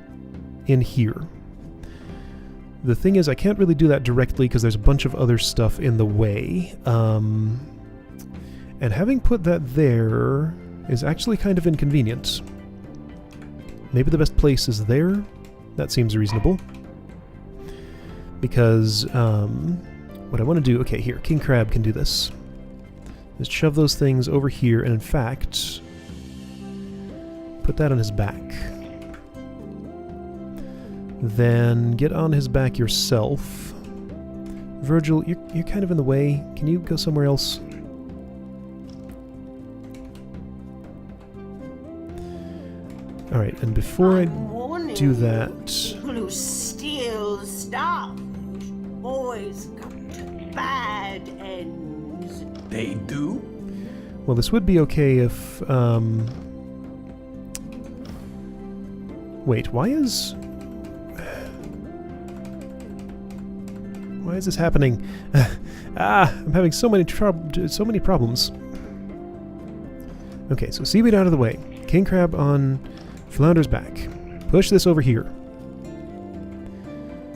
in here. The thing is, I can't really do that directly because there's a bunch of other stuff in the way. And having put that there is actually kind of inconvenient. Maybe the best place is there? That seems reasonable. Because, what I want to do... Okay, here, King Crab can do this. Just shove those things over here, and in fact, put that on his back. Then get on his back yourself. Virgil, you're kind of in the way. Can you go somewhere else? Alright, and before I
warning
do
you,
that...
people who steal Starfish always come to bad ends.
They do?
Well, this would be okay if... Wait, why is this happening? I'm having so many problems. Okay, so seaweed out of the way. King crab on flounder's back. Push this over here.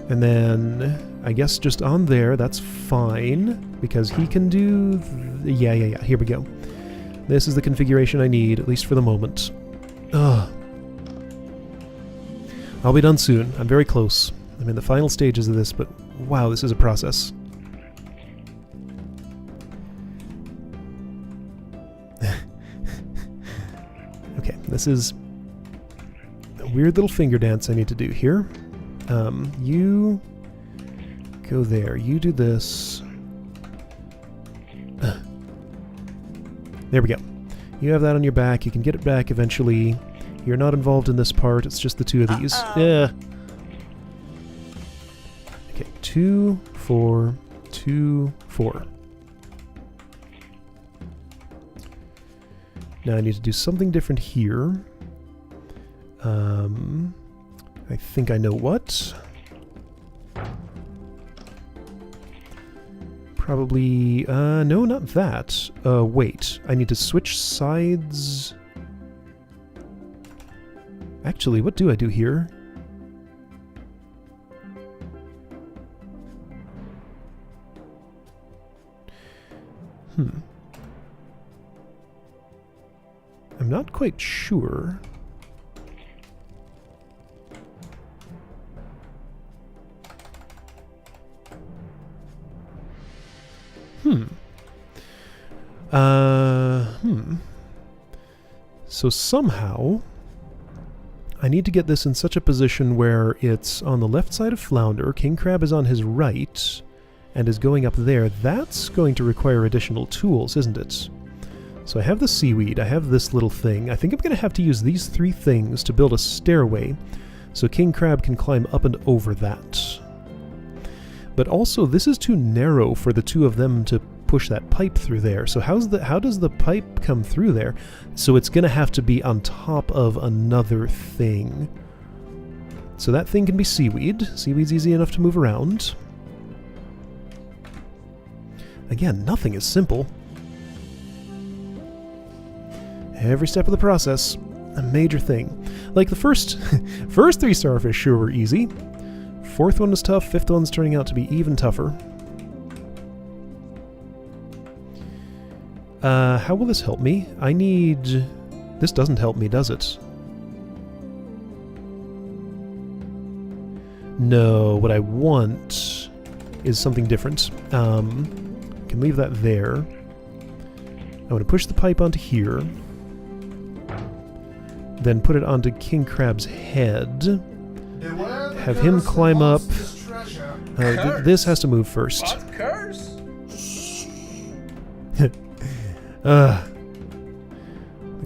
And then, I guess just on there, that's fine, because he can do... Yeah, here we go. This is the configuration I need, at least for the moment. Ugh. I'll be done soon. I'm very close. I'm in the final stages of this, but wow, this is a process. Okay, this is a weird little finger dance I need to do here. You go there. You do this. There we go. You have that on your back. You can get it back eventually. You're not involved in this part. It's just the two of these. Yeah. Okay, 2, 4, 2, 4. Now I need to do something different here. I think I know what. Probably, no, not that. Wait, I need to switch sides. Actually, what do I do here? I'm not quite sure. So somehow I need to get this in such a position where it's on the left side of Flounder, King Crab is on his right, and is going up there. That's going to require additional tools, isn't it? So I have the seaweed, I have this little thing. I think I'm going to have to use these 3 things to build a stairway so King Crab can climb up and over that. But also, this is too narrow for the two of them to push that pipe through there. So how does the pipe come through there? So it's going to have to be on top of another thing. So that thing can be seaweed. Seaweed's easy enough to move around. Again, nothing is simple. Every step of the process, a major thing. Like the first 3 starfish sure were easy. 4th one was tough, 5th one's turning out to be even tougher. How will this help me? I need... This doesn't help me, does it? No, what I want is something different. Can leave that there. I want to push the pipe onto here. Then put it onto King Crab's head. Have him climb up. This has to move first.
What curse?
The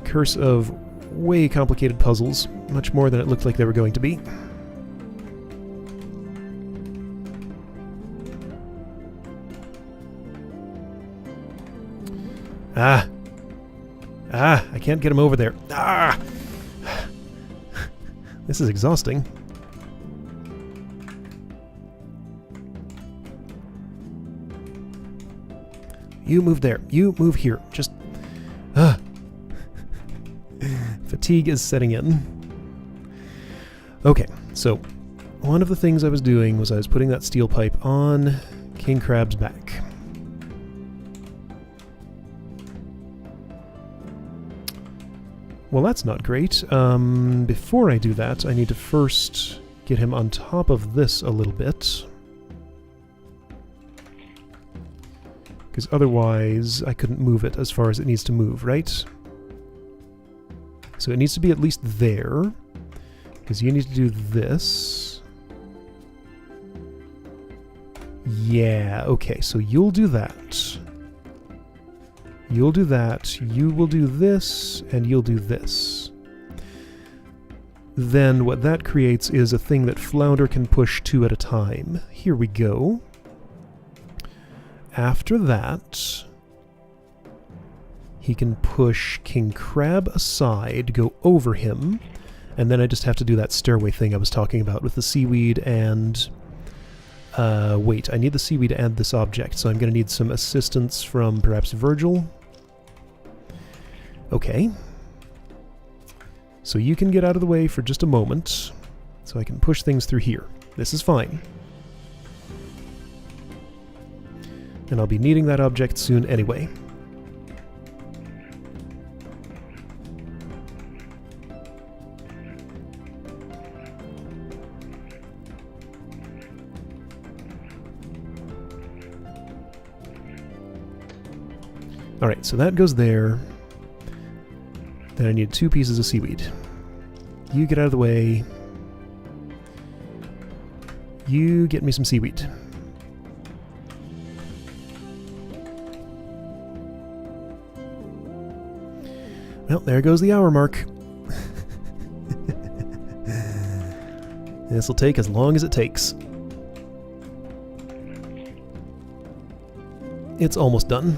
curse of way complicated puzzles. Much more than it looked like they were going to be. I can't get him over there. This is exhausting. You move there. You move here. Just... Fatigue is setting in. Okay, so one of the things I was doing was I was putting that steel pipe on King Crab's back. Well, that's not great. Before I do that, I need to first get him on top of this a little bit. Because otherwise, I couldn't move it as far as it needs to move, right? So it needs to be at least there. Because you need to do this. Yeah, okay, so you'll do that. You'll do that, you will do this, and you'll do this. then what that creates is a thing that Flounder can push 2 at a time. Here we go. After that, he can push King Crab aside, go over him, and then I just have to do that stairway thing I was talking about with the seaweed and... wait, I need the seaweed to add this object, so I'm going to need some assistance from perhaps Virgil. Okay. So you can get out of the way for just a moment, so I can push things through here. This is fine. And I'll be needing that object soon anyway. Alright, so that goes there. Then I need 2 pieces of seaweed. You get out of the way. You get me some seaweed. Well, there goes the hour mark. This'll take as long as it takes. It's almost done.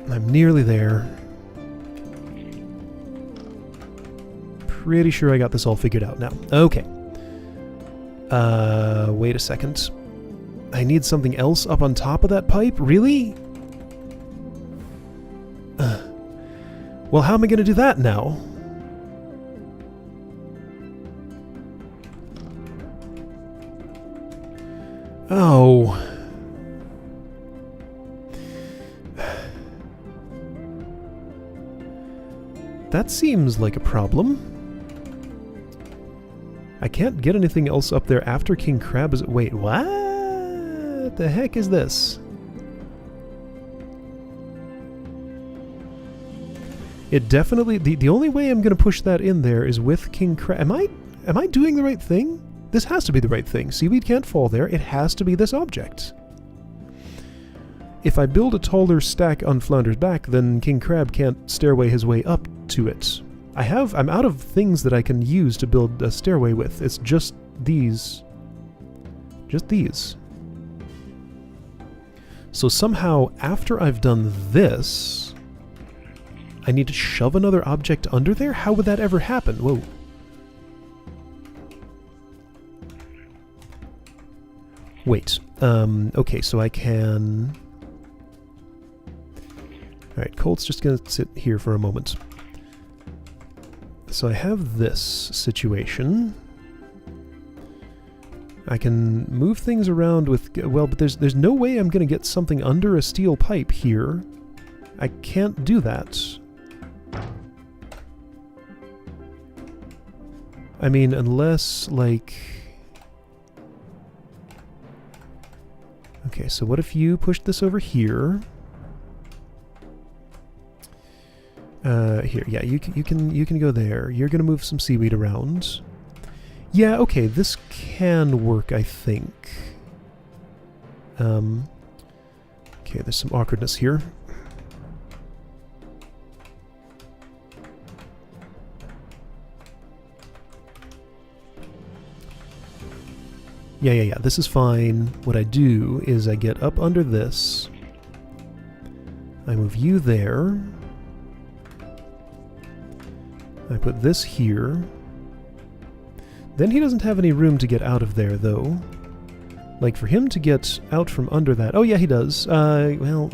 I'm nearly there. Pretty sure I got this all figured out now. Okay. Wait a second. I need something else up on top of that pipe? Really? Well, how am I going to do that now? Oh. That seems like a problem. I can't get anything else up there after King Crab is... Wait, what the heck is this? It definitely... The only way I'm going to push that in there is with King Crab... Am I doing the right thing? This has to be the right thing. Seaweed can't fall there. It has to be this object. If I build a taller stack on Flounder's back, then King Crab can't stairway his way up to it. I'm out of things that I can use to build a stairway with. It's just these. Just these. So somehow, after I've done this, I need to shove another object under there? How would that ever happen? Whoa. Wait. Okay, so I can... Alright, Colt's just gonna sit here for a moment. So I have this situation. I can move things around with... Well, but there's no way I'm gonna get something under a steel pipe here. I can't do that. I mean, unless, like... Okay, so what if you pushed this over here? Here, yeah, you can go there. You're gonna move some seaweed around. Yeah, okay, this can work, I think. Okay, there's some awkwardness here. Yeah, this is fine. What I do is I get up under this. I move you there. I put this here. Then he doesn't have any room to get out of there, though. Like, for him to get out from under that... Oh, yeah, he does. Okay,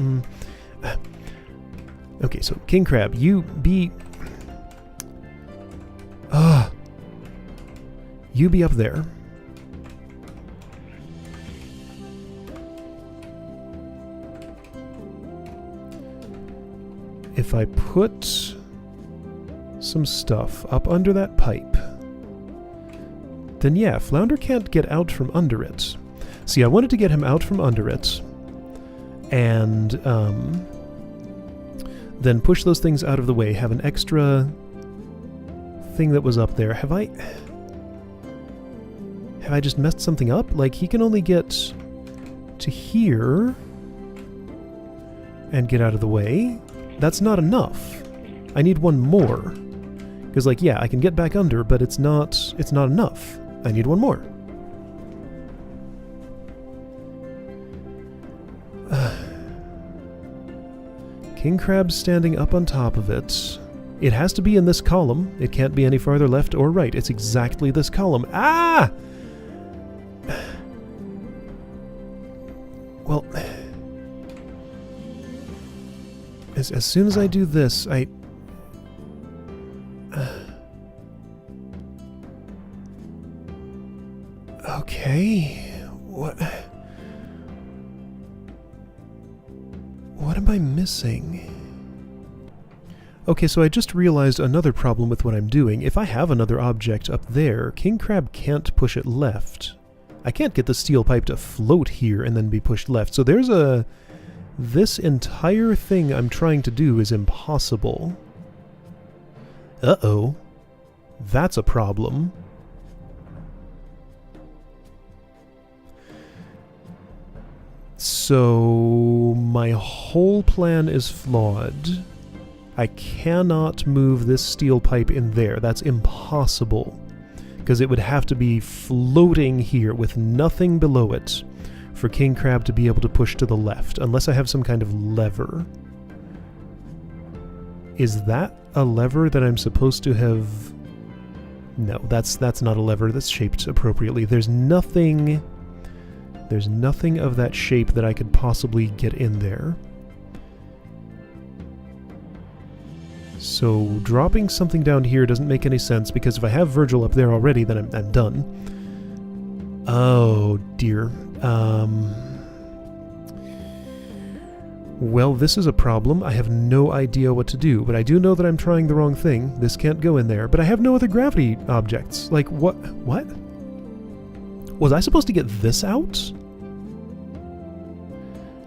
so, King Crab, you be... You be up there. If I put some stuff up under that pipe, then yeah, Flounder can't get out from under it. See, I wanted to get him out from under it, and then push those things out of the way, have an extra thing that was up there. Have I just messed something up? Like, he can only get to here and get out of the way. That's not enough. I need one more. Because, like, yeah, I can get back under, but it's not... it's not enough. I need one more. King crab's standing up on top of it. It has to be in this column. It can't be any farther left or right. It's exactly this column. Ah! Well, as soon as I do this, okay. What am I missing? Okay, so I just realized another problem with what I'm doing. If I have another object up there, King Crab can't push it left. I can't get the steel pipe to float here and then be pushed left. So there's a... This entire thing I'm trying to do is impossible. Uh-oh. That's a problem. So my whole plan is flawed. I cannot move this steel pipe in there. That's impossible. Because it would have to be floating here with nothing below it for King Crab to be able to push to the left, unless I have some kind of lever. Is that a lever that I'm supposed to have... No, that's not a lever that's shaped appropriately. There's nothing of that shape that I could possibly get in there. So dropping something down here doesn't make any sense, because if I have Virgil up there already, then I'm done. Oh dear. Well, this is a problem. I have no idea what to do, but I do know that I'm trying the wrong thing. This can't go in there, but I have no other gravity objects. Like, what? Was I supposed to get this out?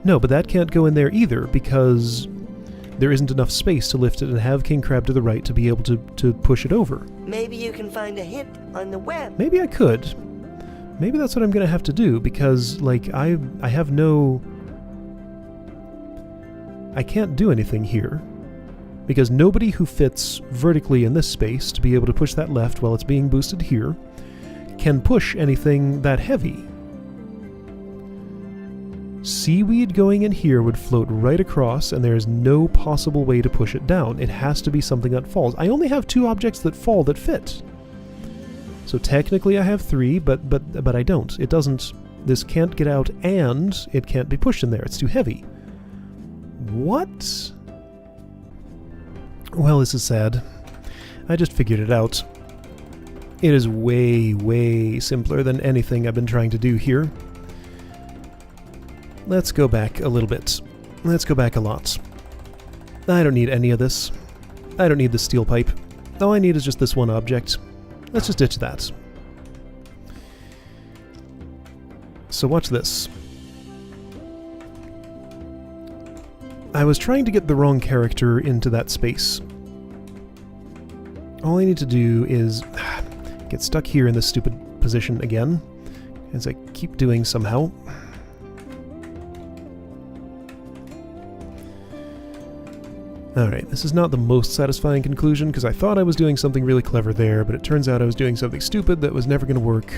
No, but that can't go in there either, because there isn't enough space to lift it and have King Crab to the right to be able to push it over.
Maybe you can find a hint on the web.
Maybe I could. Maybe that's what I'm going to have to do, because, like, I have no... I can't do anything here, because nobody who fits vertically in this space to be able to push that left while it's being boosted here can push anything that heavy. Seaweed going in here would float right across, and there is no possible way to push it down. It has to be something that falls. I only have 2 objects that fall that fit. So technically I have 3, but I don't. It doesn't... This can't get out, and it can't be pushed in there. It's too heavy. What? Well, this is sad. I just figured it out. It is way, way simpler than anything I've been trying to do here. Let's go back a little bit. Let's go back a lot. I don't need any of this. I don't need the steel pipe. All I need is just this one object. Let's just ditch that. So watch this. I was trying to get the wrong character into that space. All I need to do is get stuck here in this stupid position again, as I keep doing somehow. Alright, this is not the most satisfying conclusion, because I thought I was doing something really clever there, but it turns out I was doing something stupid that was never going to work.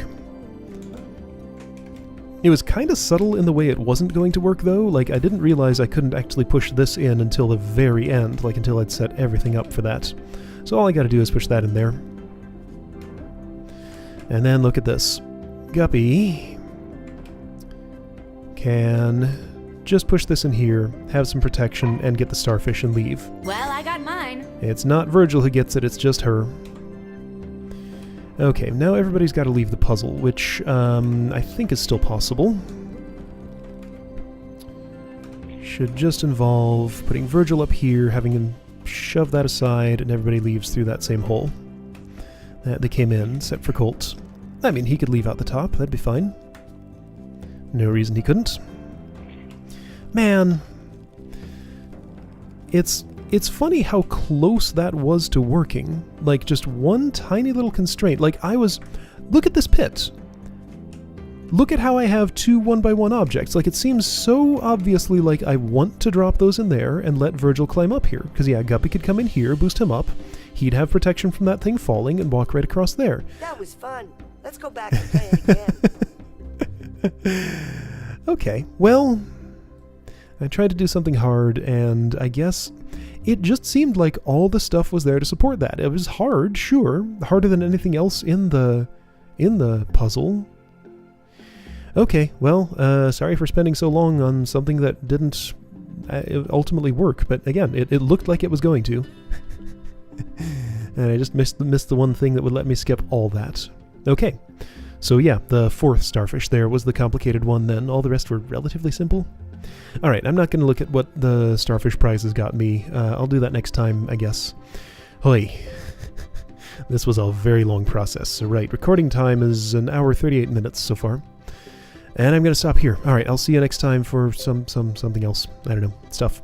It was kind of subtle in the way it wasn't going to work, though. Like, I didn't realize I couldn't actually push this in until the very end, like until I'd set everything up for that. So all I gotta do is push that in there. And then look at this. Guppy can just push this in here, have some protection, and get the starfish and leave.
Well, I got mine.
It's not Virgil who gets it, it's just her. Okay, now everybody's got to leave the puzzle, which I think is still possible. Should just involve putting Virgil up here, having him shove that aside, and everybody leaves through that same hole. They came in, except for Colt. I mean, he could leave out the top, that'd be fine. No reason he couldn't. Man, it's funny how close that was to working. Like, just one tiny little constraint. Like, look at this pit. Look at how I have 2 1x1 objects. Like, it seems so obviously like I want to drop those in there and let Virgil climb up here. Because, yeah, Guppy could come in here, boost him up. he'd have protection from that thing falling and walk right across there.
That was fun. Let's go back and play it again.
Okay, well, I tried to do something hard, and I guess it just seemed like all the stuff was there to support that. It was hard, sure, harder than anything else in the puzzle. Okay, well, sorry for spending so long on something that didn't ultimately work, but again, it looked like it was going to. And I just missed the one thing that would let me skip all that. Okay, so yeah, the fourth starfish there was the complicated one then. All the rest were relatively simple. Alright, I'm not going to look at what the starfish prizes got me. I'll do that next time, I guess. Hoi. This was a very long process. So right, recording time is 1 hour 38 minutes so far. And I'm going to stop here. Alright, I'll see you next time for something else. I don't know, stuff.